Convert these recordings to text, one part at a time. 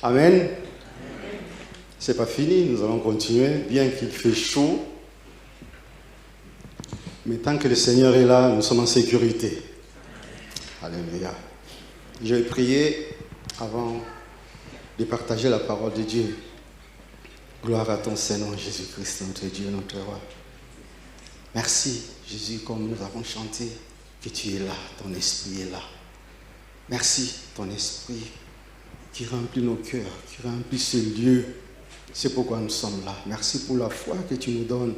Amen. C'est pas fini, nous allons continuer, bien qu'il fait chaud. Mais tant que le Seigneur est là, nous sommes en sécurité. Alléluia. Je vais prier avant de partager la parole de Dieu. Gloire à ton Seigneur Jésus-Christ, notre Dieu, notre Roi. Merci, Jésus, comme nous avons chanté, que tu es là, ton esprit est là. Merci, ton esprit qui remplit nos cœurs, qui remplit ce lieu. C'est pourquoi nous sommes là. Merci pour la foi que tu nous donnes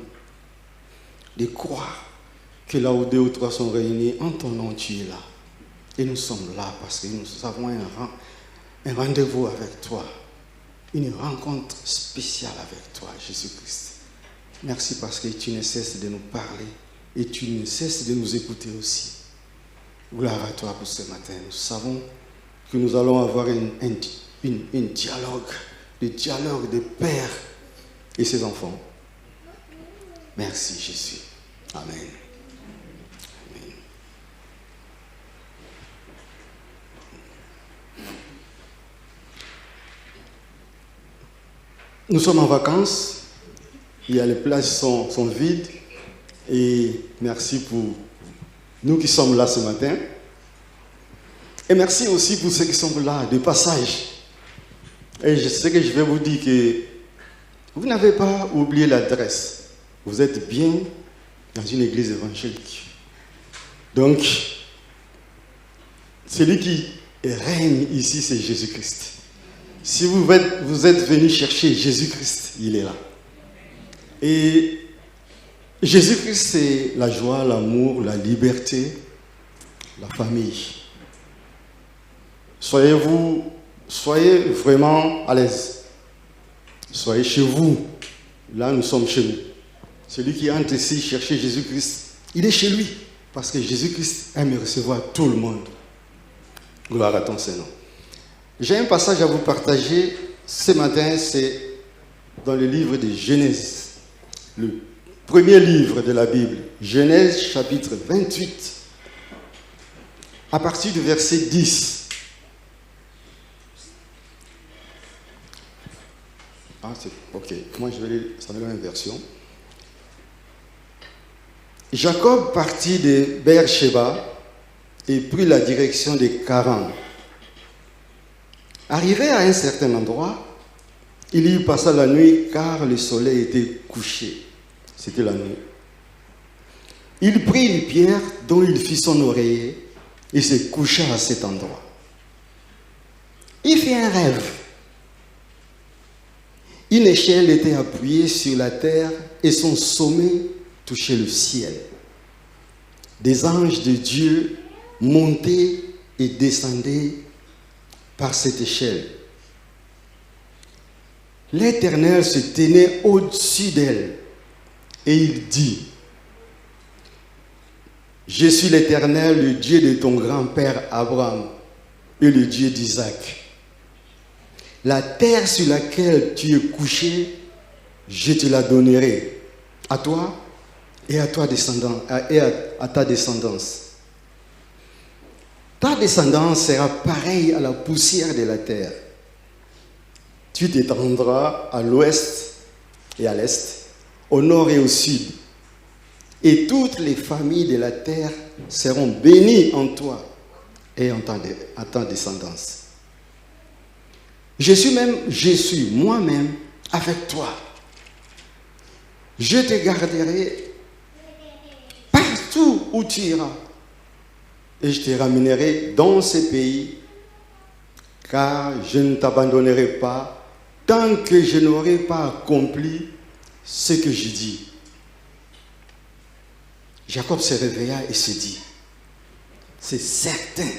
de croire que là où 2 ou 3 sont réunis, en ton nom, tu es là. Et nous sommes là parce que nous avons un rendez-vous avec toi, une rencontre spéciale avec toi, Jésus-Christ. Merci parce que tu ne cesses de nous parler et tu ne cesses de nous écouter aussi. Gloire à toi pour ce matin. Nous savons que nous allons avoir un dialogue, le dialogue des pères et ses enfants. Merci Jésus. Amen. Amen. Nous sommes en vacances. Les places sont vides. Et merci pour nous qui sommes là ce matin. Et merci aussi pour ceux qui sont là de passage. Et je sais que je vais vous dire que vous n'avez pas oublié l'adresse. Vous êtes bien dans une église évangélique. Donc, celui qui règne ici, c'est Jésus-Christ. Si vous êtes venu chercher Jésus-Christ, il est là. Et Jésus-Christ, c'est la joie, l'amour, la liberté, la famille. Soyez vraiment à l'aise. Soyez chez vous. Là, nous sommes chez nous. Celui qui entre ici chercher Jésus-Christ, il est chez lui. Parce que Jésus-Christ aime recevoir tout le monde. Gloire à ton Seigneur. J'ai un passage à vous partager. Ce matin, c'est dans le livre de Genèse. Le premier livre de la Bible. Genèse chapitre 28. À partir du verset 10. Ah, c'est ok. Moi, je vais lire ça dans la même version. Jacob partit de Beersheba et prit la direction de Charan. Arrivé à un certain endroit, il y passa la nuit car le soleil était couché. C'était la nuit. Il prit une pierre dont il fit son oreiller et se coucha à cet endroit. Il fit un rêve. Une échelle était appuyée sur la terre et son sommet touchait le ciel. Des anges de Dieu montaient et descendaient par cette échelle. L'Éternel se tenait au-dessus d'elle et il dit: Je suis l'Éternel, le Dieu de ton grand-père Abraham et le Dieu d'Isaac. La terre sur laquelle tu es couché, je te la donnerai à toi et à ta descendance. Ta descendance sera pareille à la poussière de la terre. Tu t'étendras à l'ouest et à l'est, au nord et au sud. Et toutes les familles de la terre seront bénies en toi et en ta descendance. Je suis moi-même avec toi. Je te garderai partout où tu iras. Et je te ramènerai dans ce pays, car je ne t'abandonnerai pas tant que je n'aurai pas accompli ce que je dis. Jacob se réveilla et se dit: C'est certain,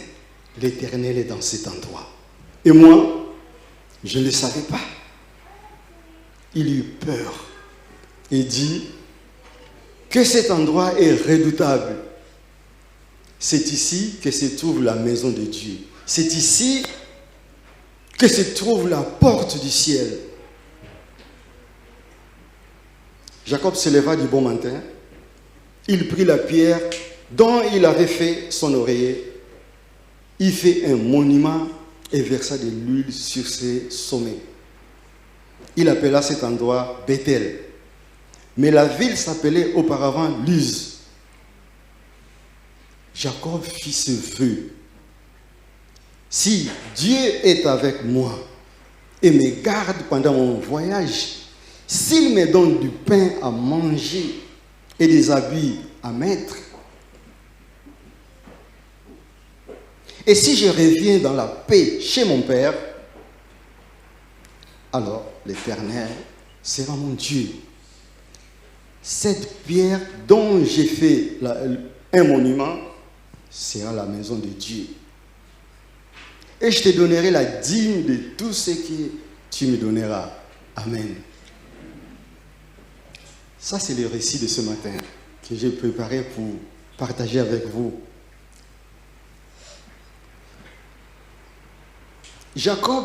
l'Éternel est dans cet endroit. Et moi, je ne le savais pas. Il eut peur et dit que cet endroit est redoutable. C'est ici que se trouve la maison de Dieu. C'est ici que se trouve la porte du ciel. Jacob se leva du bon matin. Il prit la pierre dont il avait fait son oreiller. Il fit un monument et versa de l'huile sur ses sommets. Il appela cet endroit Bethel. Mais la ville s'appelait auparavant Luz. Jacob fit ce vœu. Si Dieu est avec moi et me garde pendant mon voyage, s'il me donne du pain à manger et des habits à mettre, et si je reviens dans la paix chez mon Père, alors l'Éternel sera mon Dieu. Cette pierre dont j'ai fait un monument sera la maison de Dieu. Et je te donnerai la dîme de tout ce que tu me donneras. Amen. Ça, c'est le récit de ce matin que j'ai préparé pour partager avec vous. Jacob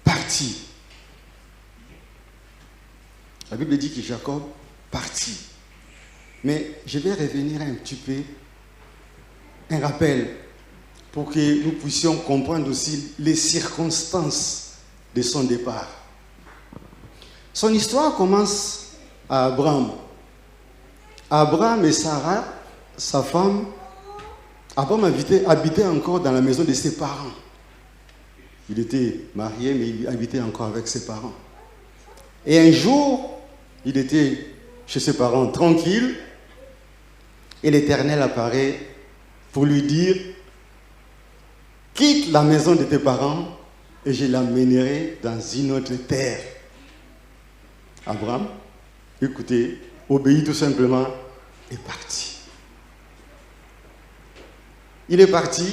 partit. La Bible dit que Jacob partit. Mais je vais revenir un petit peu, un rappel, pour que nous puissions comprendre aussi les circonstances de son départ. Son histoire commence à Abraham. Abraham et Sarah, sa femme, Abraham habitait encore dans la maison de ses parents. Il était marié, mais il habitait encore avec ses parents. Et un jour, il était chez ses parents tranquille, et l'Éternel apparaît pour lui dire: quitte la maison de tes parents et je l'amènerai dans une autre terre. Abraham, écoutez, obéit tout simplement, est parti. Il est parti,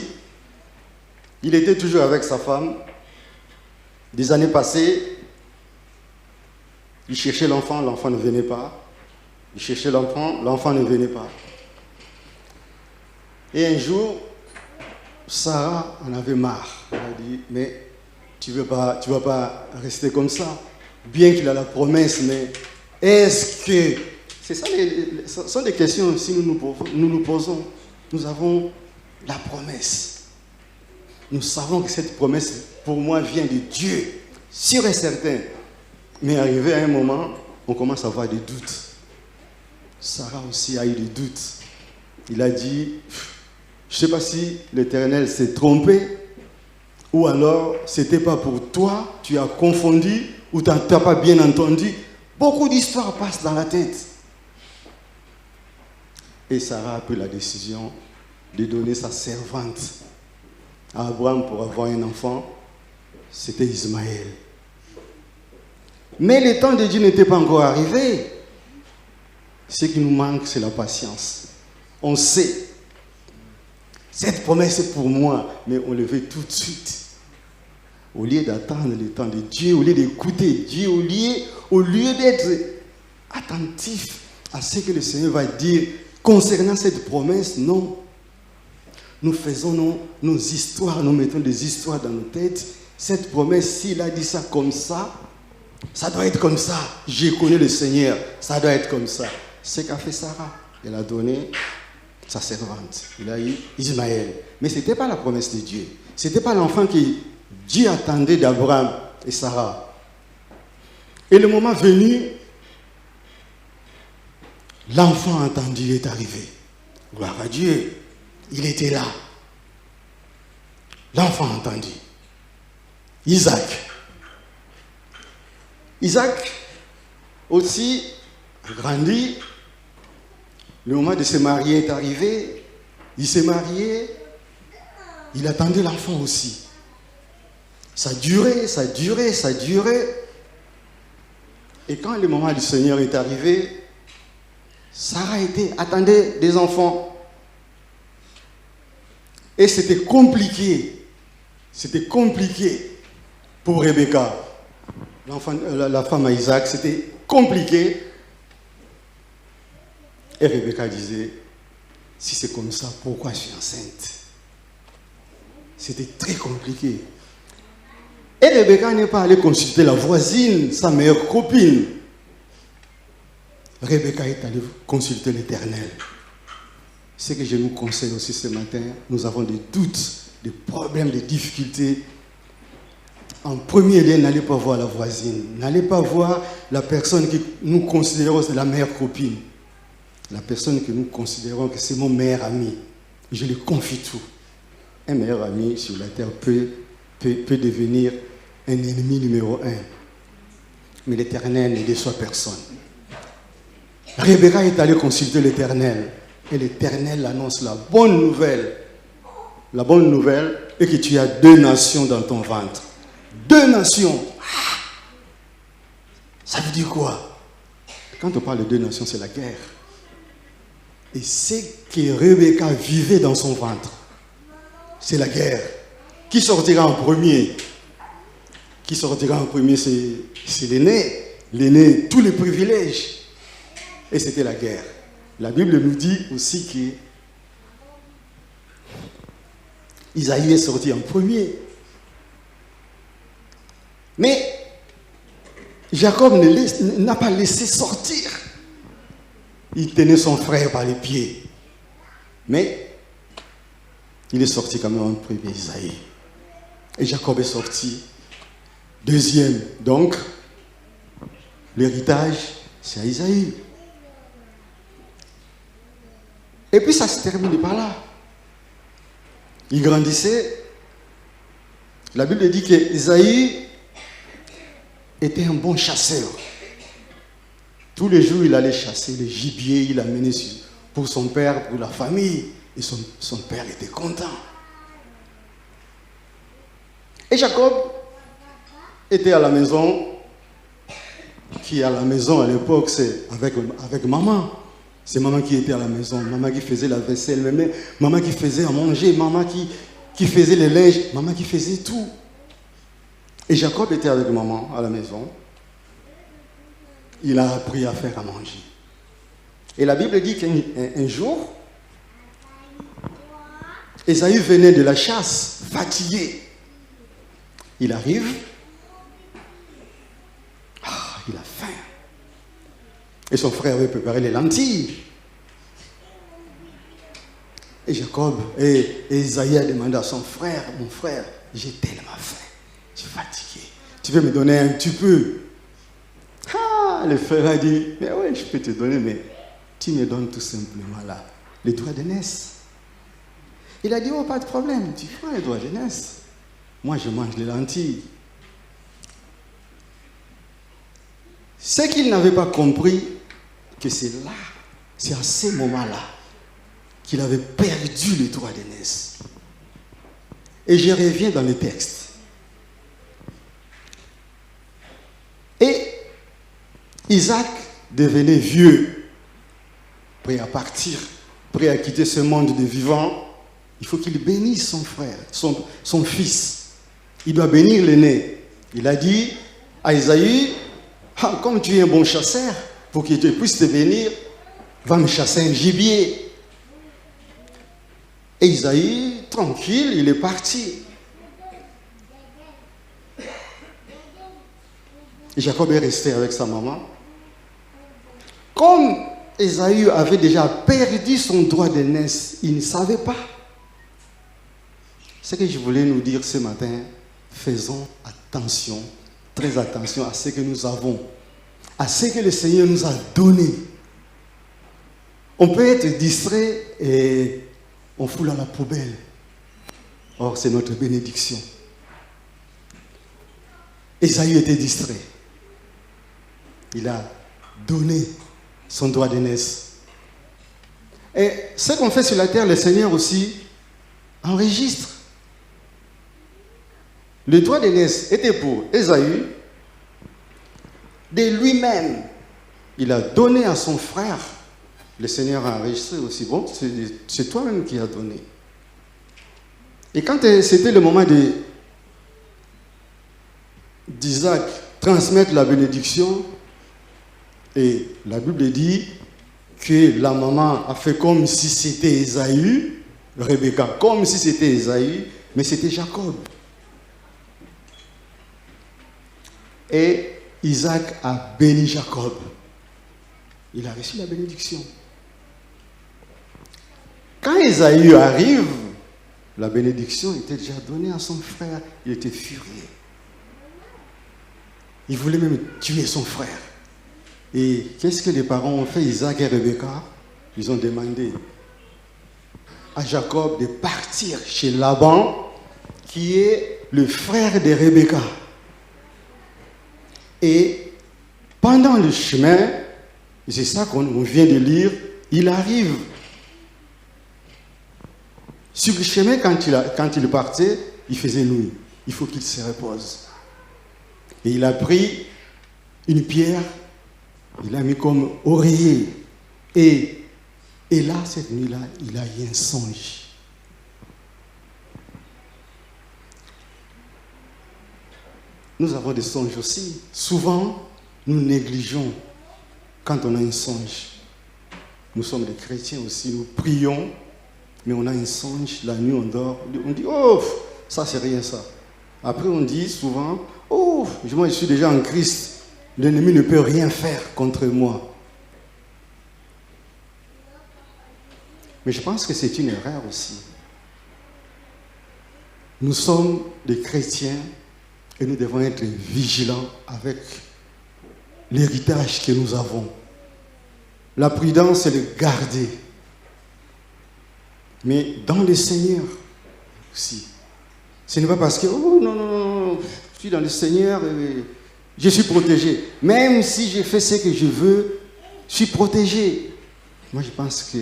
il était toujours avec sa femme. Des années passées, il cherchait l'enfant, l'enfant ne venait pas. Il cherchait l'enfant, l'enfant ne venait pas. Et un jour, Sarah en avait marre. Elle a dit: mais tu ne vas pas rester comme ça. Bien qu'il a la promesse, mais est-ce que... C'est ça, ce sont des questions aussi nous nous posons. Nous avons la promesse. Nous savons que cette promesse, pour moi, vient de Dieu, sûr et certain. Mais arrivé à un moment, on commence à avoir des doutes. Sarah aussi a eu des doutes. Il a dit: je ne sais pas si l'Éternel s'est trompé, ou alors c'était pas pour toi, tu as confondu, ou tu n'as pas bien entendu. Beaucoup d'histoires passent dans la tête. Et Sarah a pris la décision de donner sa servante à Abraham pour avoir un enfant. C'était Ismaël. Mais le temps de Dieu n'était pas encore arrivé. Ce qui nous manque, c'est la patience. On sait, cette promesse est pour moi, mais on le veut tout de suite. Au lieu d'attendre le temps de Dieu, au lieu d'écouter Dieu, au lieu d'être attentif à ce que le Seigneur va dire concernant cette promesse, non. Nous faisons nos histoires, nous mettons des histoires dans nos têtes. Cette promesse, s'il a dit ça comme ça doit être comme ça. Je connais le Seigneur, ça doit être comme ça. Ce qu'a fait Sarah, elle a donné sa servante. Il a eu Ismaël. Mais ce n'était pas la promesse de Dieu. Ce n'était pas l'enfant que Dieu attendait d'Abraham et Sarah. Et le moment venu, l'enfant entendu est arrivé. Gloire à Dieu. Il était là. L'enfant entendu. Isaac. Isaac aussi a grandi. Le moment de se marier est arrivé. Il s'est marié. Il attendait l'enfant aussi. Ça durait. Et quand le moment du Seigneur est arrivé, Sarah attendait des enfants. Et c'était compliqué. C'était compliqué pour Rebecca. La femme à Isaac, c'était compliqué. Et Rebecca disait: si c'est comme ça, pourquoi je suis enceinte? C'était très compliqué. Et Rebecca n'est pas allée consulter la voisine, sa meilleure copine. Rebecca est allée consulter l'Éternel. Ce que je nous conseille aussi ce matin, nous avons des doutes. des problèmes, des difficultés, en premier lieu, n'allez pas voir la voisine, n'allez pas voir la personne que nous considérons c'est la meilleure copine, la personne que nous considérons que c'est mon meilleur ami. Je lui confie tout. Un meilleur ami sur la terre peut devenir un ennemi numéro 1. Mais l'Éternel ne déçoit personne. Rebecca est allée consulter l'Éternel. Et l'Éternel annonce la bonne nouvelle. La bonne nouvelle est que tu as 2 nations dans ton ventre. 2 nations. Ça veut dire quoi? Quand on parle de 2 nations, c'est la guerre. Et ce que Rebecca vivait dans son ventre, c'est la guerre. Qui sortira en premier? Qui sortira en premier, c'est l'aîné. L'aîné, tous les privilèges. Et c'était la guerre. La Bible nous dit aussi que Isaïe est sorti en premier. Mais Jacob n'a pas laissé sortir. Il tenait son frère par les pieds. Mais il est sorti quand même en premier, Isaïe. Et Jacob est sorti deuxième. Donc, l'héritage, c'est à Isaïe. Et puis ça se termine par là. Il grandissait. La Bible dit qu'Isaïe était un bon chasseur. Tous les jours, il allait chasser le gibier, il l'amenait pour son père, pour la famille. Et son père était content. Et Jacob était à la maison, qui à la maison à l'époque, c'est avec maman. C'est maman qui était à la maison, maman qui faisait la vaisselle, maman qui faisait à manger, maman qui faisait les linges, maman qui faisait tout. Et Jacob était avec maman à la maison. Il a appris à faire à manger. Et la Bible dit qu'un jour, Ésaü venait de la chasse, fatigué. Il arrive. Il a faim. Et son frère avait préparé les lentilles. Et Jacob et Isaïe a demandé à son frère, mon frère, j'ai tellement faim, je suis fatigué. Tu veux me donner un petit peu? Le frère a dit, mais oui, je peux te donner, mais tu me donnes tout simplement là, les doigts d'aînesse. Il a dit, oh, pas de problème, tu prends les doigts d'aînesse. Moi, je mange les lentilles. C'est qu'il n'avait pas compris que c'est là, c'est à ce moment-là, qu'il avait perdu les droits d'aînesse. Et je reviens dans le texte. Et Isaac devenait vieux, prêt à partir, prêt à quitter ce monde de vivants. Il faut qu'il bénisse son frère, son fils. Il doit bénir l'aîné. Il a dit à Isaïe, comme tu es un bon chasseur, pour qu'il puisse te bénir, va me chasser un gibier. Et Isaïe, tranquille, il est parti. Et Jacob est resté avec sa maman. Comme Ésaü avait déjà perdu son droit d'aînesse, il ne savait pas. Ce que je voulais nous dire ce matin, faisons attention, très attention à ce que nous avons, à ce que le Seigneur nous a donné. On peut être distrait et on fout à la poubelle. Or, c'est notre bénédiction. Ésaü était distrait. Il a donné son droit d'aînesse. Et ce qu'on fait sur la terre, le Seigneur aussi enregistre. Le droit d'aînesse était pour Ésaü. De lui-même, il a donné à son frère. Le Seigneur a enregistré aussi. Bon, c'est toi-même qui as donné. Et quand c'était le moment d'Isaac transmettre la bénédiction, et la Bible dit que la maman a fait comme si c'était Ésaü, Rebecca, comme si c'était Ésaü, mais c'était Jacob. Et Isaac a béni Jacob. Il a reçu la bénédiction. Quand Ésaü arrive, la bénédiction était déjà donnée à son frère. Il était furieux. Il voulait même tuer son frère. Et qu'est-ce que les parents ont fait? Isaac et Rebecca, ils ont demandé à Jacob de partir chez Laban, qui est le frère de Rebecca. Et pendant le chemin, c'est ça qu'on vient de lire, il arrive. Sur le chemin, quand il partait, il faisait nuit. Il faut qu'il se repose. Et il a pris une pierre, il l'a mis comme oreiller. Et là, cette nuit-là, il a eu un songe. Nous avons des songes aussi. Souvent, nous négligeons quand on a un songe. Nous sommes des chrétiens aussi, nous prions, mais on a un songe, la nuit on dort, on dit « Oh, ça c'est rien ça ». Après on dit souvent « Oh, moi je suis déjà en Christ, l'ennemi ne peut rien faire contre moi ». Mais je pense que c'est une erreur aussi. Nous sommes des chrétiens et nous devons être vigilants avec l'héritage que nous avons. La prudence, c'est de garder. Mais dans le Seigneur aussi. Ce n'est pas parce que, oh non, je suis dans le Seigneur, je suis protégé. Même si je fais ce que je veux, je suis protégé. Moi, je pense que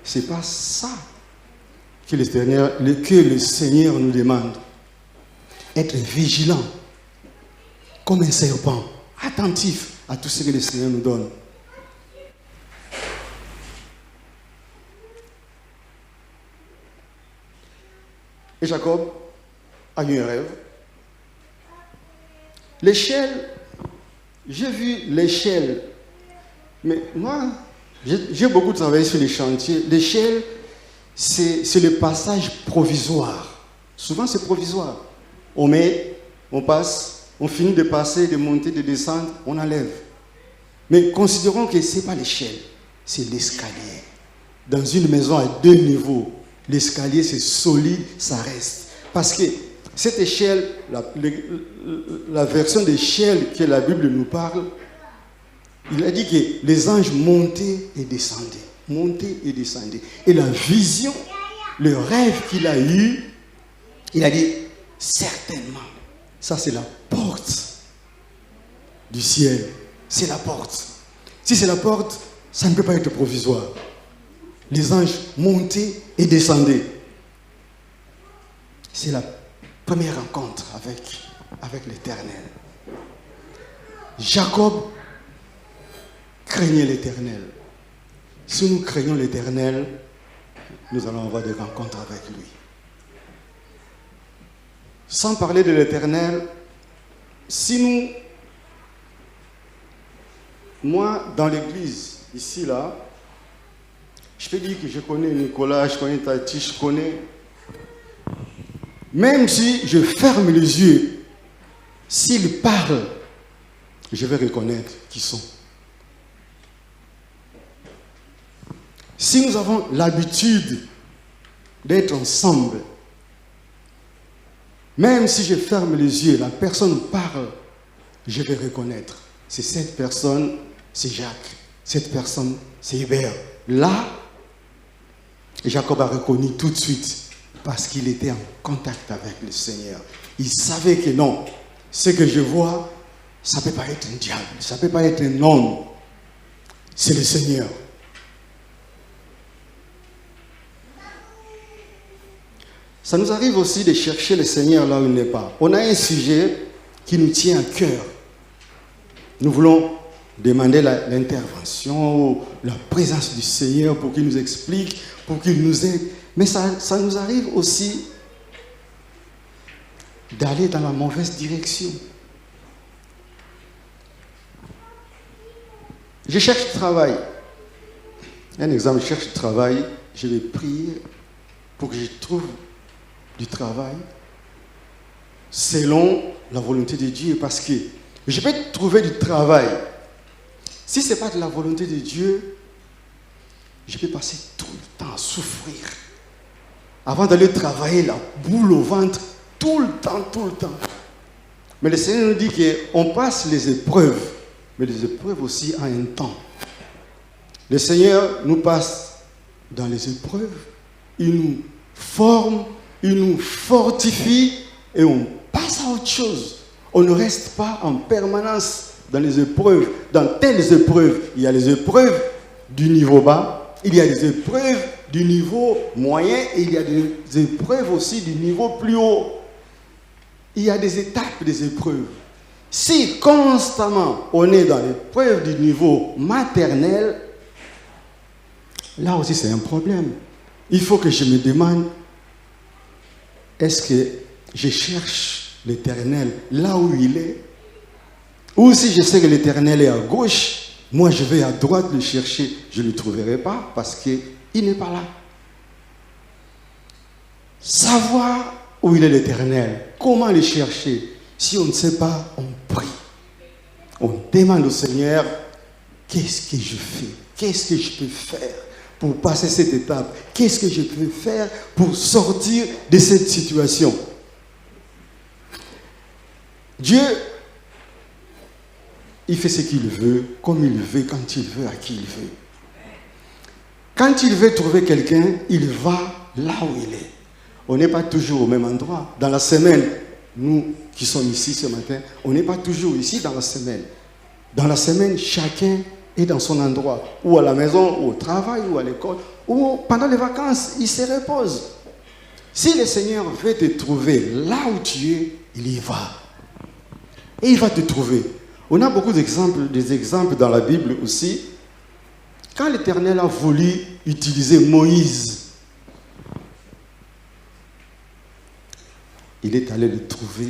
ce n'est pas ça que le Seigneur nous demande. Être vigilant, comme un serpent, attentif à tout ce que le Seigneur nous donne. Et Jacob a eu un rêve. L'échelle, j'ai vu l'échelle, mais moi, j'ai beaucoup travaillé sur les chantiers. L'échelle, c'est le passage provisoire. Souvent, c'est provisoire. On met, on passe, on finit de passer, de monter, de descendre, on enlève. Mais considérons que ce n'est pas l'échelle, c'est l'escalier. Dans une maison à 2 niveaux, l'escalier, c'est solide, ça reste. Parce que cette échelle, la version d'échelle que la Bible nous parle, il a dit que les anges montaient et descendaient. Montaient et descendaient. Et la vision, le rêve qu'il a eu, il a dit, certainement, ça c'est la porte du ciel. C'est la porte. Si c'est la porte, ça ne peut pas être provisoire. Les anges montaient et descendaient. C'est la première rencontre avec l'Éternel. Jacob craignait l'Éternel. Si nous craignons l'Éternel, nous allons avoir des rencontres avec lui. Sans parler de l'Éternel, si moi, dans l'église, ici, là, je peux dire que je connais Nicolas, je connais Tati, je connais. Même si je ferme les yeux, s'ils parlent, je vais reconnaître qui sont. Si nous avons l'habitude d'être ensemble, même si je ferme les yeux, la personne parle, je vais reconnaître. C'est cette personne, c'est Jacques. Cette personne, c'est Hubert. Là, Jacob a reconnu tout de suite parce qu'il était en contact avec le Seigneur. Il savait que non, ce que je vois, ça ne peut pas être un diable, ça ne peut pas être un homme. C'est le Seigneur. Ça nous arrive aussi de chercher le Seigneur là où il n'est pas. On a un sujet qui nous tient à cœur. Nous voulons demander l'intervention, la présence du Seigneur pour qu'il nous explique, pour qu'il nous aide. Mais ça nous arrive aussi d'aller dans la mauvaise direction. Je cherche du travail. Un exemple, je cherche du travail, je vais prier pour que je trouve du travail selon la volonté de Dieu, parce que je peux trouver du travail. Si ce n'est pas de la volonté de Dieu, je peux passer tout le temps à souffrir. avant d'aller travailler, la boule au ventre, tout le temps, tout le temps. Mais le Seigneur nous dit qu'on passe les épreuves, mais les épreuves aussi en un temps. Le Seigneur nous passe dans les épreuves, il nous forme, il nous fortifie et on passe à autre chose. On ne reste pas en permanence dans les épreuves, dans telles épreuves. Il y a les épreuves du niveau bas, il y a les épreuves du niveau moyen et il y a des épreuves aussi du niveau plus haut. Il y a des étapes des épreuves. Si constamment on est dans l'épreuve du niveau maternel, là aussi c'est un problème. Il faut que je me demande, est-ce que je cherche l'Éternel là où il est? Ou si je sais que l'Éternel est à gauche, moi je vais à droite le chercher, je ne le trouverai pas parce qu'il n'est pas là. Savoir où il est l'Éternel, comment le chercher? Si on ne sait pas, on prie. On demande au Seigneur, qu'est-ce que je fais? Qu'est-ce que je peux faire pour passer cette étape? Qu'est-ce que je peux faire pour sortir de cette situation? Dieu, il fait ce qu'il veut, comme il veut, quand il veut, à qui il veut. Quand il veut trouver quelqu'un, il va là où il est. On n'est pas toujours au même endroit. Dans la semaine, nous qui sommes ici ce matin, on n'est pas toujours ici dans la semaine. Dans la semaine, chacun est dans son endroit, ou à la maison, ou au travail, ou à l'école, ou pendant les vacances, il se repose. Si le Seigneur veut te trouver là où tu es, il y va. Et il va te trouver. On a beaucoup d'exemples, des exemples dans la Bible aussi. Quand l'Éternel a voulu utiliser Moïse, il est allé le trouver.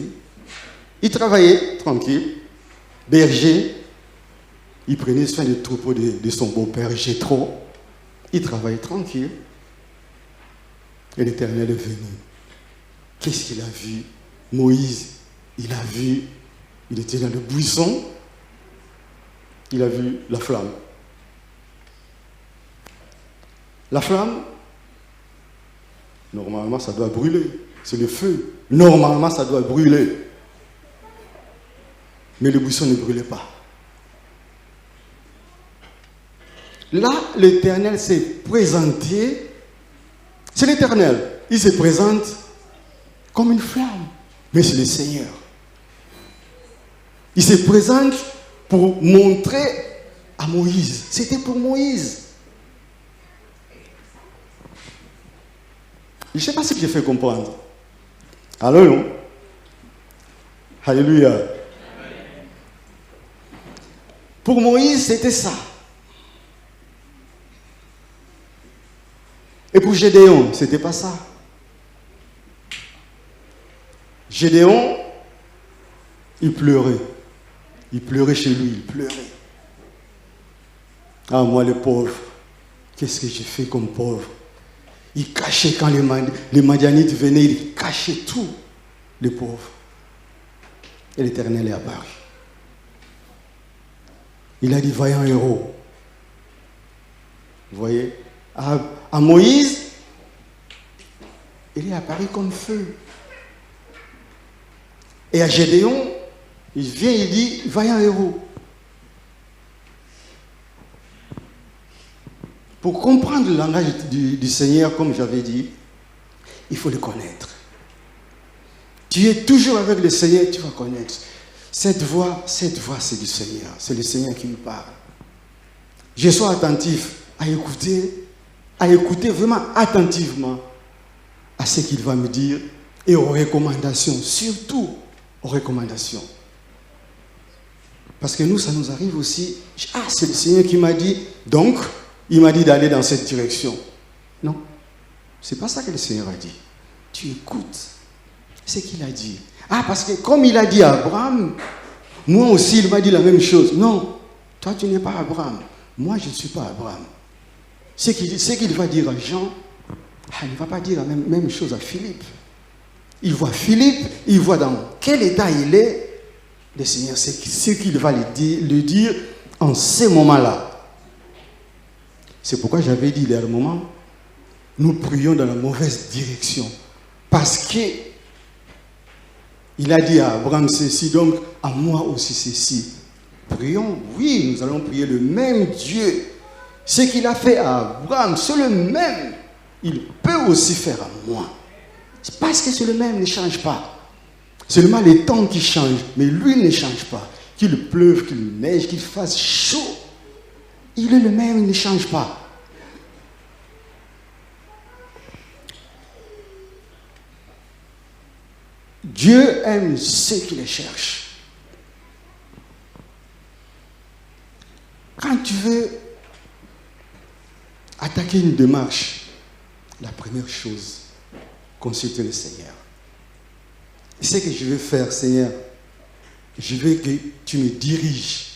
Il travaillait tranquille, berger. Il prenait soin des troupeaux de son beau-père Jéthro. Il travaillait tranquille. Et l'Éternel est venu. Qu'est-ce qu'il a vu? Moïse, il a vu, il était dans le buisson. Il a vu la flamme. La flamme, normalement, ça doit brûler. C'est le feu. Normalement, ça doit brûler. Mais le buisson ne brûlait pas. Là, l'Éternel s'est présenté. C'est l'Éternel. Il se présente comme une flamme. Mais c'est le Seigneur. Il se présente pour montrer à Moïse. C'était pour Moïse. Je ne sais pas si je fais comprendre. Allô? Alléluia. Pour Moïse, c'était ça. Et pour Gédéon, ce n'était pas ça. Gédéon, il pleurait. Il pleurait chez lui, il pleurait. Ah, moi, le pauvre, qu'est-ce que j'ai fait comme pauvre? Il cachait quand les Madianites venaient, il cachait tout, les pauvres. Et l'Éternel est apparu. Il a dit, vaillant héros. Vous voyez? À Moïse, il est apparu comme feu. Et à Gédéon, il vient, il dit, vaillant héros. Pour comprendre le langage du Seigneur, comme j'avais dit, il faut le connaître. Tu es toujours avec le Seigneur, tu vas connaître. Cette voix, c'est du Seigneur. C'est le Seigneur qui me parle. Je sois attentif à écouter vraiment attentivement à ce qu'il va me dire et aux recommandations, surtout aux recommandations. Parce que nous, ça nous arrive aussi. Ah, c'est le Seigneur qui m'a dit, donc, il m'a dit d'aller dans cette direction. Non, c'est pas ça que le Seigneur a dit. Tu écoutes ce qu'il a dit. Ah, parce que comme il a dit à Abraham, moi aussi, il m'a dit la même chose. Non, toi, tu n'es pas Abraham. Moi, je ne suis pas Abraham. Ce qu'il va dire à Jean, il ne va pas dire la même chose à Philippe. Il voit Philippe, il voit dans quel état il est. Le Seigneur, c'est ce qu'il va lui dire en ce moment-là. C'est pourquoi j'avais dit il y a un moment, nous prions dans la mauvaise direction. Parce qu'il a dit à Abraham ceci, donc à moi aussi ceci. Prions, oui, nous allons prier le même Dieu. Ce qu'il a fait à Abraham, c'est le même. Il peut aussi faire à moi. C'est parce que c'est le même, ne change pas. Seulement les temps qui changent, mais lui ne change pas. Qu'il pleuve, qu'il neige, qu'il fasse chaud. Il est le même, il ne change pas. Dieu aime ceux qui les cherchent. Quand tu veux attaquer une démarche, la première chose, consulter le Seigneur. Ce que je veux faire, Seigneur, je veux que tu me diriges.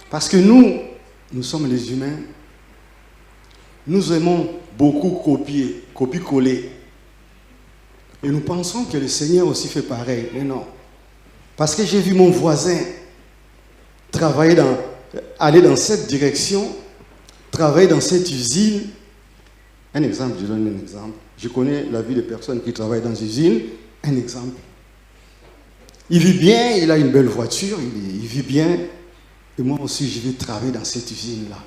Parce que nous sommes les humains, nous aimons beaucoup copier-coller. Et nous pensons que le Seigneur aussi fait pareil. Mais non. Parce que j'ai vu mon voisin aller dans cette direction, travailler dans cette usine. Un exemple, je donne un exemple. Je connais la vie de personnes qui travaillent dans une usine. Un exemple. Il vit bien, il a une belle voiture, il vit bien. Et moi aussi, je vais travailler dans cette usine-là.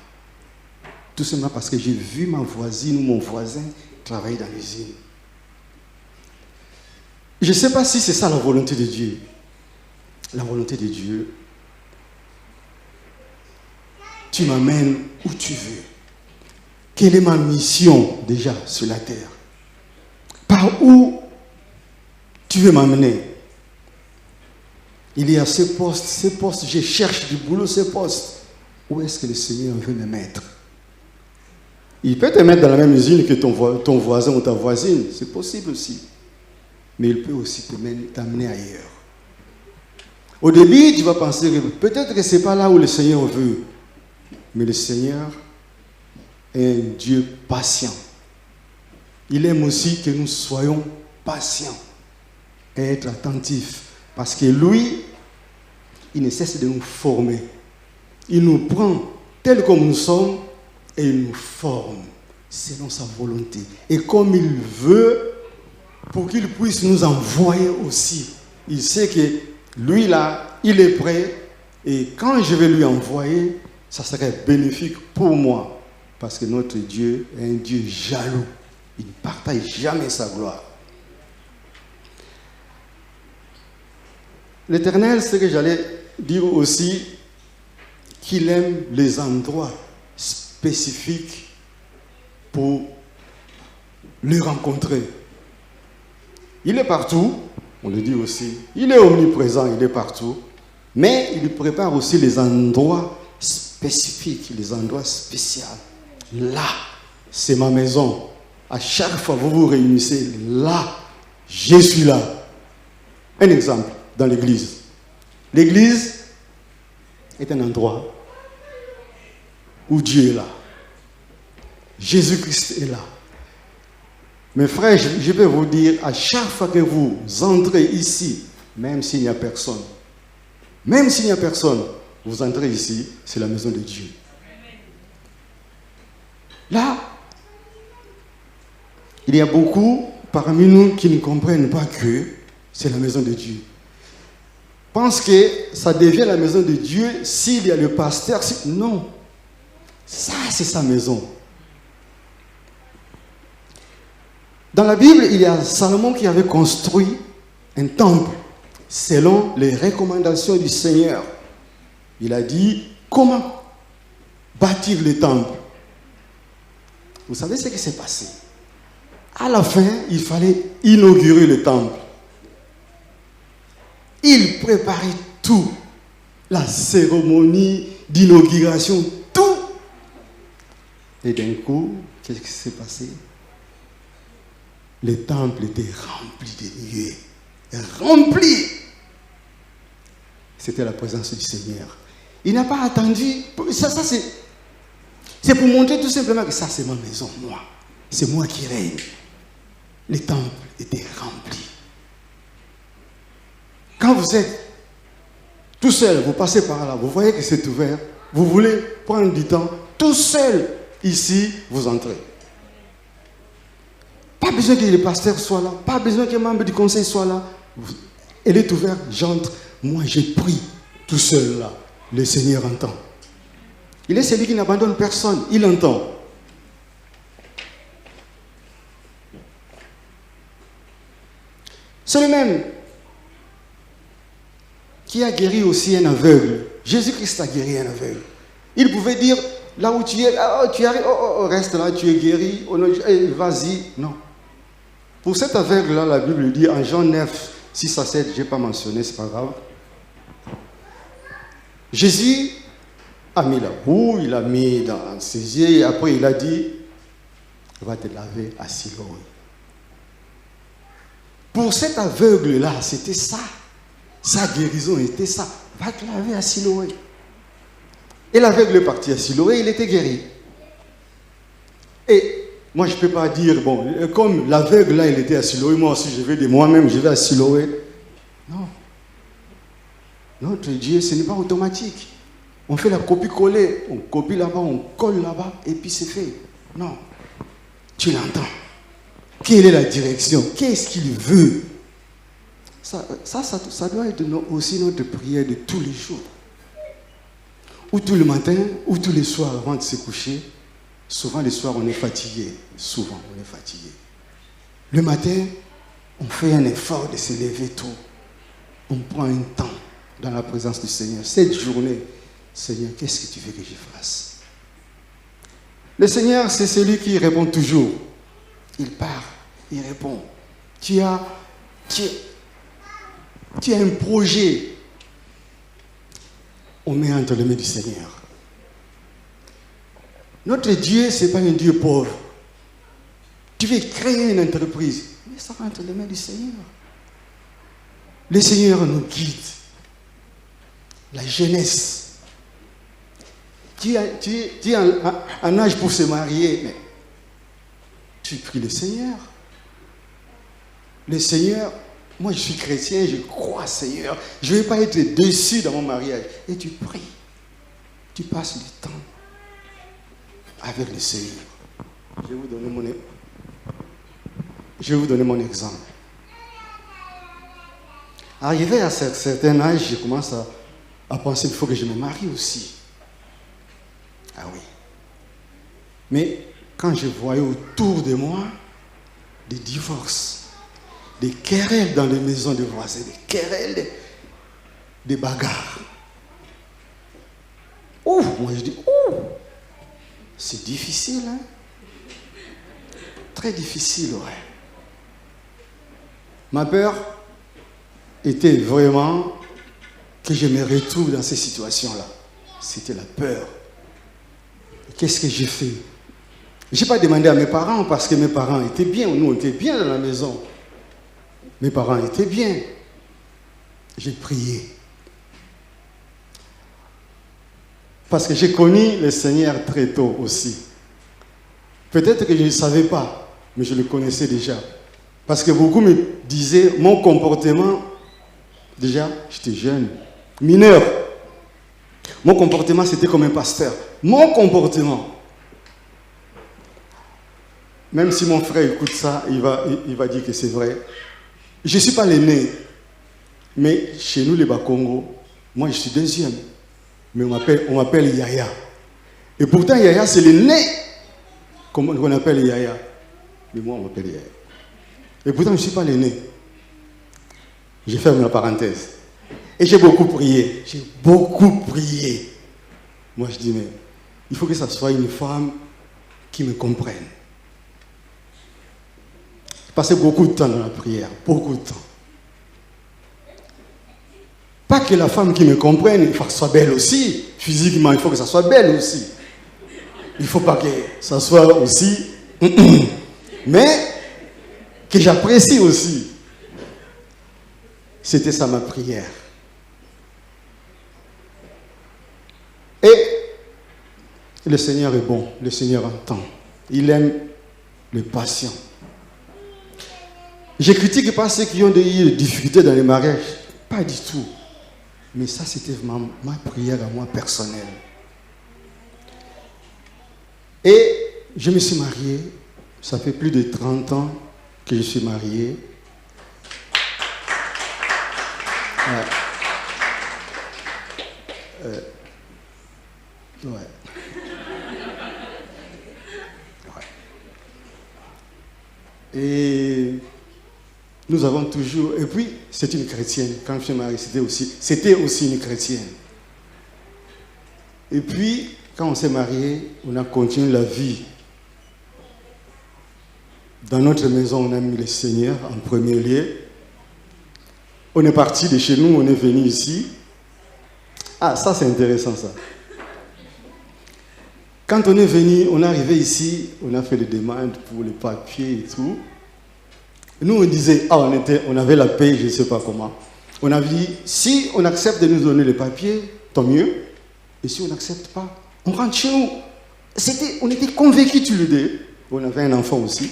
Tout simplement parce que j'ai vu ma voisine ou mon voisin travailler dans l'usine. Je ne sais pas si c'est ça la volonté de Dieu. La volonté de Dieu, tu m'amènes où tu veux. Quelle est ma mission déjà sur la terre? Par où tu veux m'amener? Il y a ces postes, je cherche du boulot, ces postes. Où est-ce que le Seigneur veut me mettre? Il peut te mettre dans la même usine que ton voisin ou ta voisine, c'est possible aussi. Mais il peut aussi t'amener ailleurs. Au début, tu vas penser que peut-être que ce n'est pas là où le Seigneur veut. Mais le Seigneur est un Dieu patient. Il aime aussi que nous soyons patients et être attentifs. Parce que lui, il ne cesse de nous former. Il nous prend tel comme nous sommes et il nous forme selon sa volonté. Et comme il veut, pour qu'il puisse nous envoyer aussi. Il sait que lui là, il est prêt. Et quand je vais lui envoyer, ça serait bénéfique pour moi. Parce que notre Dieu est un Dieu jaloux. Il ne partage jamais sa gloire. L'Éternel, c'est que j'allais dire aussi qu'il aime les endroits spécifiques pour le rencontrer. Il est partout, on le dit aussi. Il est omniprésent, il est partout. Mais il prépare aussi les endroits spécifiques, les endroits spéciaux. Là, c'est ma maison. À chaque fois que vous vous réunissez, là, je suis là. Un exemple dans l'église. L'église est un endroit où Dieu est là. Jésus-Christ est là. Mes frères, je vais vous dire, à chaque fois que vous entrez ici, même s'il n'y a personne, vous entrez ici, c'est la maison de Dieu. Là, il y a beaucoup parmi nous qui ne comprennent pas que c'est la maison de Dieu. Pensent que ça devient la maison de Dieu s'il y a le pasteur. Non, ça c'est sa maison. Dans la Bible, il y a Salomon qui avait construit un temple selon les recommandations du Seigneur. Il a dit comment bâtir le temple. Vous savez ce qui s'est passé? À la fin, il fallait inaugurer le temple. Il préparait tout. La cérémonie d'inauguration, tout. Et d'un coup, qu'est-ce qui s'est passé? Le temple était rempli de nuées. Rempli. C'était la présence du Seigneur. Il n'a pas attendu. Ça c'est pour montrer tout simplement que ça, c'est ma maison, moi. C'est moi qui règne. Le temple était rempli. Quand vous êtes tout seul, vous passez par là, vous voyez que c'est ouvert, vous voulez prendre du temps, tout seul, ici, vous entrez. Pas besoin que le pasteur soit là. Pas besoin qu'un membre du conseil soit là. Elle est ouverte, j'entre. Moi, je prie tout seul là. Le Seigneur entend. Il est celui qui n'abandonne personne. Il entend. C'est le même qui a guéri aussi un aveugle. Jésus-Christ a guéri un aveugle. Il pouvait dire, là où tu es, tu arrives, reste là, tu es guéri, vas-y. Non. Pour cet aveugle-là, la Bible dit en Jean 9, 6 à 7, je n'ai pas mentionné, c'est pas grave. Jésus a mis la boue, il a mis dans ses yeux, et après il a dit, va te laver à Siloé. Pour cet aveugle-là, c'était ça. Sa guérison était ça. Va te laver à Siloé. Et l'aveugle est parti à Siloé, il était guéri. Et moi, je ne peux pas dire, bon, comme l'aveugle là, il était à Siloé, moi aussi, je vais de moi-même, je vais à Siloé. Non. Notre Dieu, ce n'est pas automatique. On fait la copie-coller. On copie là-bas, on colle là-bas, et puis c'est fait. Non. Tu l'entends. Quelle est la direction? Qu'est-ce qu'il veut? Ça doit être aussi notre prière de tous les jours. Ou tout le matin, ou tous les soirs avant de se coucher. Souvent, les soirs, on est fatigué. Souvent, on est fatigué. Le matin, on fait un effort de se lever tôt. On prend un temps dans la présence du Seigneur. Cette journée, Seigneur, qu'est-ce que tu veux que je fasse? Le Seigneur, c'est celui qui répond toujours. Il part, il répond. Tu as un projet. On met entre les mains du Seigneur. Notre Dieu, ce n'est pas un Dieu pauvre. Tu veux créer une entreprise, mais ça va entre les mains du Seigneur. Le Seigneur nous guide. La jeunesse. Tu es en âge pour se marier, mais tu pries le Seigneur. Le Seigneur, moi je suis chrétien, je crois Seigneur. Je ne vais pas être déçu dans mon mariage. Et tu pries. Tu passes du temps avec le Seigneur. Je vais vous donner mon exemple. Arrivé à un certain âge, je commence à penser qu'il faut que je me marie aussi. Ah oui. Mais quand je voyais autour de moi des divorces, des querelles dans les maisons des voisins, des querelles, des bagarres. Ouh, moi je dis, ouh, c'est difficile, hein? Très difficile, ouais. Ma peur était vraiment que je me retrouve dans ces situations-là. C'était la peur. Qu'est-ce que j'ai fait? Je n'ai pas demandé à mes parents parce que mes parents étaient bien. Nous, on était bien dans la maison. Mes parents étaient bien. J'ai prié. Parce que j'ai connu le Seigneur très tôt aussi. Peut-être que je ne savais pas, mais je le connaissais déjà. Parce que beaucoup me disaient, mon comportement, déjà, j'étais jeune, mineur. Mon comportement, c'était comme un pasteur. Mon comportement. Même si mon frère écoute ça, il va dire que c'est vrai. Je ne suis pas l'aîné. Mais chez nous, les Bakongo, moi, je suis deuxième. Mais on m'appelle Yaya. Et pourtant, Yaya, c'est l'aîné. Comment on appelle Yaya? Mais moi, on m'appelle Yaya. Et pourtant, je ne suis pas l'aîné. Je ferme la parenthèse. Et j'ai beaucoup prié. J'ai beaucoup prié. Moi, je dis, mais il faut que ça soit une femme qui me comprenne. J'ai passé beaucoup de temps dans la prière. Beaucoup de temps. Pas que la femme qui me comprenne, il faut que ça soit belle aussi. Physiquement, il faut que ça soit belle aussi. Il ne faut pas que ça soit aussi... mais que j'apprécie aussi. C'était ça ma prière. Et le Seigneur est bon, le Seigneur entend. Il aime le patient. Je critique pas ceux qui ont des difficultés dans les mariages. Pas du tout. Mais ça, c'était ma prière à moi personnelle. Et je me suis marié, ça fait plus de 30 ans. que je suis marié. Ouais. Et nous avons toujours... Et puis, c'est une chrétienne. Quand je suis marié, c'était aussi une chrétienne. Et puis, quand on s'est marié, on a continué la vie. Dans notre maison, on a mis le Seigneur en premier lieu. On est parti de chez nous, on est venu ici. Ah, ça c'est intéressant ça. Quand on est venu, on est arrivé ici, on a fait des demandes pour les papiers et tout. Nous on disait, on avait la paix, je ne sais pas comment. On a dit, si on accepte de nous donner les papiers, tant mieux. Et si on n'accepte pas, on rentre chez nous. On était convaincus tous les deux. On avait un enfant aussi.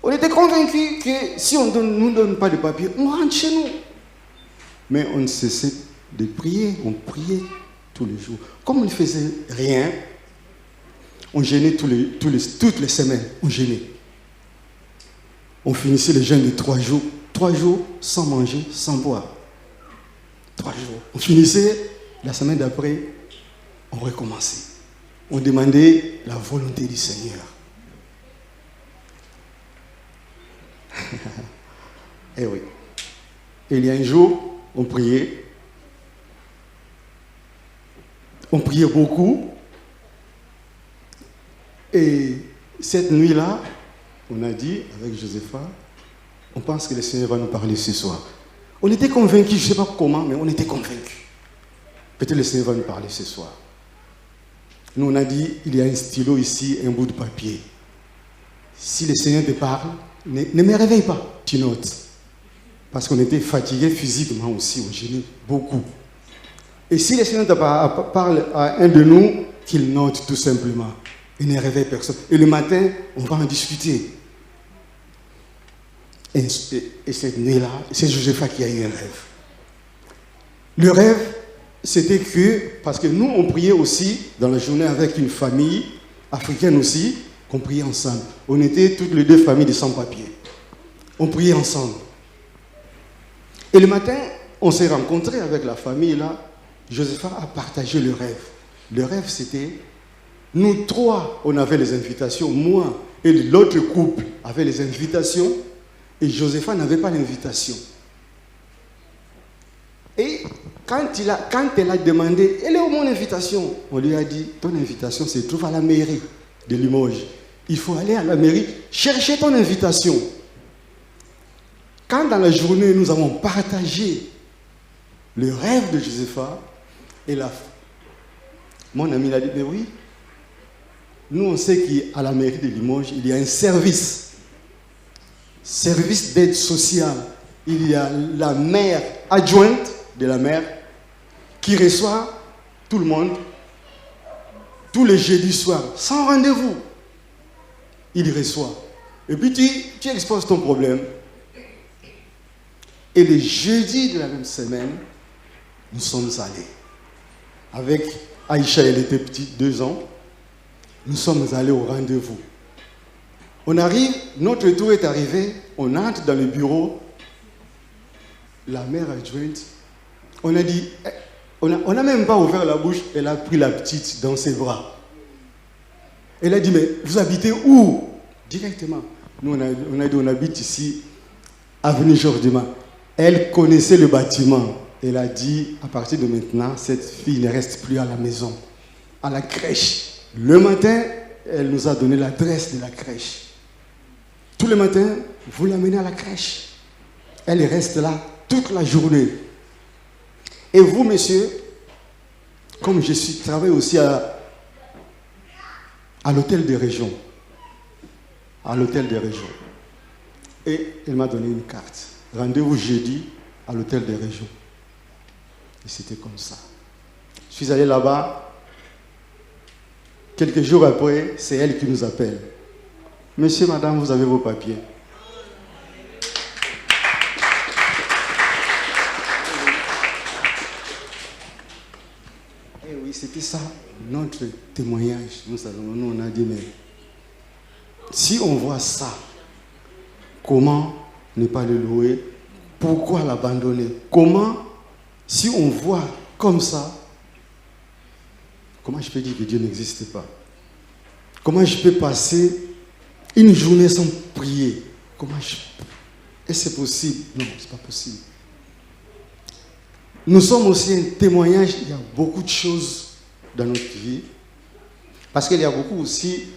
On était convaincus que si on ne nous donne pas de papiers, on rentre chez nous. Mais on ne cessait de prier. On priait tous les jours. Comme on ne faisait rien, on jeûnait toutes les semaines. On jeûnait. On finissait le jeûne de 3 jours. 3 jours sans manger, sans boire. 3 jours. On finissait, la semaine d'après, on recommençait. On demandait la volonté du Seigneur. Eh oui. Et il y a un jour, on priait. On priait beaucoup. Et cette nuit-là, on a dit avec Josepha, on pense que le Seigneur va nous parler ce soir. On était convaincus, je ne sais pas comment, mais on était convaincus. Peut-être le Seigneur va nous parler ce soir. Nous, on a dit, il y a un stylo ici, un bout de papier. Si le Seigneur te parle, ne me réveille pas, tu notes. Parce qu'on était fatigués physiquement aussi, on gênait beaucoup. Et si le Seigneur te parle à un de nous, qu'il note tout simplement. Il ne réveille personne. Et le matin, on va en discuter. Et cette nuit-là, c'est Josepha qui a eu un rêve. Le rêve, c'était que, parce que nous, on priait aussi dans la journée avec une famille africaine aussi, qu'on priait ensemble. On était toutes les 2 familles de sans-papiers. On priait ensemble. Et le matin, on s'est rencontrés avec la famille là. Josepha a partagé le rêve. Le rêve, c'était, nous 3, on avait les invitations. Moi et l'autre couple avaient les invitations. Et Josepha n'avait pas l'invitation. Et quand elle a demandé, elle est où mon invitation? On lui a dit, ton invitation se trouve à la mairie de Limoges. Il faut aller à la mairie chercher ton invitation. Quand dans la journée, nous avons partagé le rêve de Josepha, et mon ami l'a dit, mais oui, nous on sait qu'à la mairie de Limoges, il y a un service d'aide sociale. Il y a la maire adjointe de la maire qui reçoit tout le monde tous les jeudis soirs, sans rendez-vous. Il reçoit. Et puis tu exposes ton problème. Et le jeudi de la même semaine, nous sommes allés. Avec Aïcha, elle était petite, 2 ans. Nous sommes allés au rendez-vous. On arrive, notre tour est arrivé, on entre dans le bureau. La mère adjointe, on a dit, on n'a même pas ouvert la bouche, elle a pris la petite dans ses bras. Elle a dit, mais vous habitez où? Directement. Nous, on a dit, on habite ici, avenue Georges Dumas. Elle connaissait le bâtiment. Elle a dit, à partir de maintenant, cette fille ne reste plus à la maison, à la crèche. Le matin, elle nous a donné l'adresse de la crèche. Tous les matins, vous l'amenez à la crèche. Elle reste là toute la journée. Et vous, monsieur, comme je travaille aussi à l'hôtel des régions. À l'hôtel des régions. Et elle m'a donné une carte. Rendez-vous jeudi à l'hôtel des régions. Et c'était comme ça. Je suis allé là-bas. Quelques jours après, c'est elle qui nous appelle. Monsieur, madame, vous avez vos papiers. Et oui, c'était ça, notre témoignage. Nous, on a dit, mais si on voit ça, Comment ne pas le louer? Pourquoi l'abandonner? Comment, si on voit comme ça, comment je peux dire que Dieu n'existe pas? Comment je peux passer une journée sans prier? Comment je peux? Est-ce que c'est possible? Non, ce n'est pas possible. Nous sommes aussi un témoignage, il y a beaucoup de choses dans notre vie, parce qu'il y a beaucoup aussi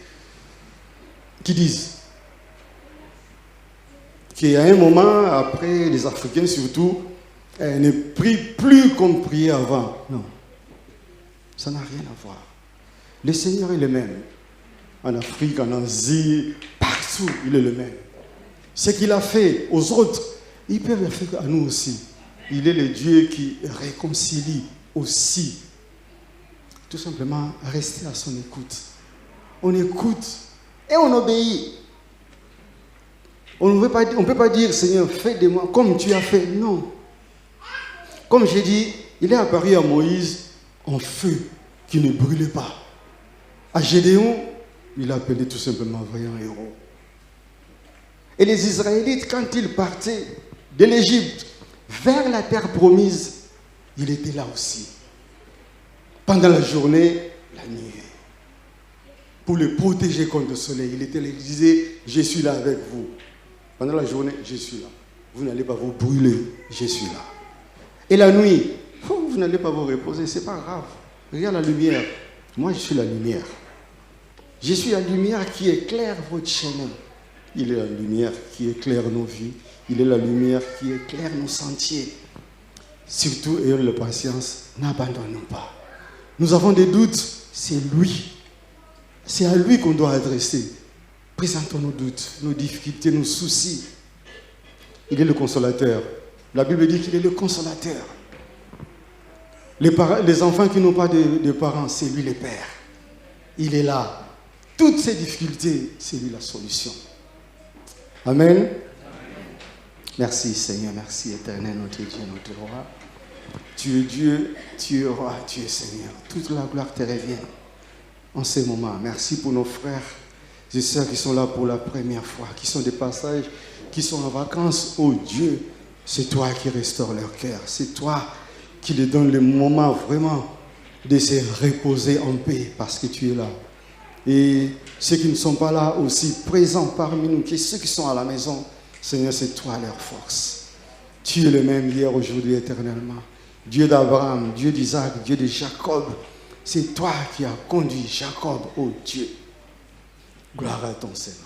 qui disent qu'il y a un moment, après les Africains surtout, ne prient plus comme priaient avant. Non, ça n'a rien à voir. Le Seigneur est le même. En Afrique, en Asie, partout, il est le même. Ce qu'il a fait aux autres, il peut le faire à nous aussi. Il est le Dieu qui réconcilie aussi. Tout simplement, rester à son écoute. On écoute et on obéit. On ne peut pas dire, Seigneur, fais de moi comme tu as fait. Non. Comme j'ai dit, il est apparu à Moïse en feu qui ne brûlait pas. À Gédéon, il a appelé tout simplement vaillant héros. Et les Israélites, quand ils partaient de l'Égypte vers la terre promise, il était là aussi. Pendant la journée, la nuit. Pour le protéger contre le soleil. Il était là, il disait, je suis là avec vous. Pendant la journée, je suis là. Vous n'allez pas vous brûler, je suis là. Et la nuit, vous n'allez pas vous reposer, ce n'est pas grave. Regarde la lumière. Moi, je suis la lumière. Je suis la lumière qui éclaire votre chemin. Il est la lumière qui éclaire nos vies. Il est la lumière qui éclaire nos sentiers. Surtout, ayons la patience, n'abandonnons pas. Nous avons des doutes, c'est lui. C'est à lui qu'on doit adresser. Présentons nos doutes, nos difficultés, nos soucis. Il est le consolateur. La Bible dit qu'il est le consolateur. Les enfants qui n'ont pas de parents, c'est lui le père. Il est là. Toutes ces difficultés, c'est lui la solution. Amen. Merci Seigneur, merci éternel, notre Dieu, notre roi. Tu es Dieu, tu es roi, tu es Seigneur. Toute la gloire te revient en ces moments. Merci pour nos frères et sœurs qui sont là pour la première fois, qui sont des passages, qui sont en vacances. Oh Dieu, c'est toi qui restaures leur cœur. C'est toi qui leur donne le moment vraiment de se reposer en paix parce que tu es là. Et ceux qui ne sont pas là aussi présents parmi nous, ceux qui sont à la maison, Seigneur, c'est toi leur force. Tu es le même hier, aujourd'hui, éternellement. Dieu d'Abraham, Dieu d'Isaac, Dieu de Jacob. C'est toi qui as conduit Jacob, oh Dieu. Gloire à ton Seigneur.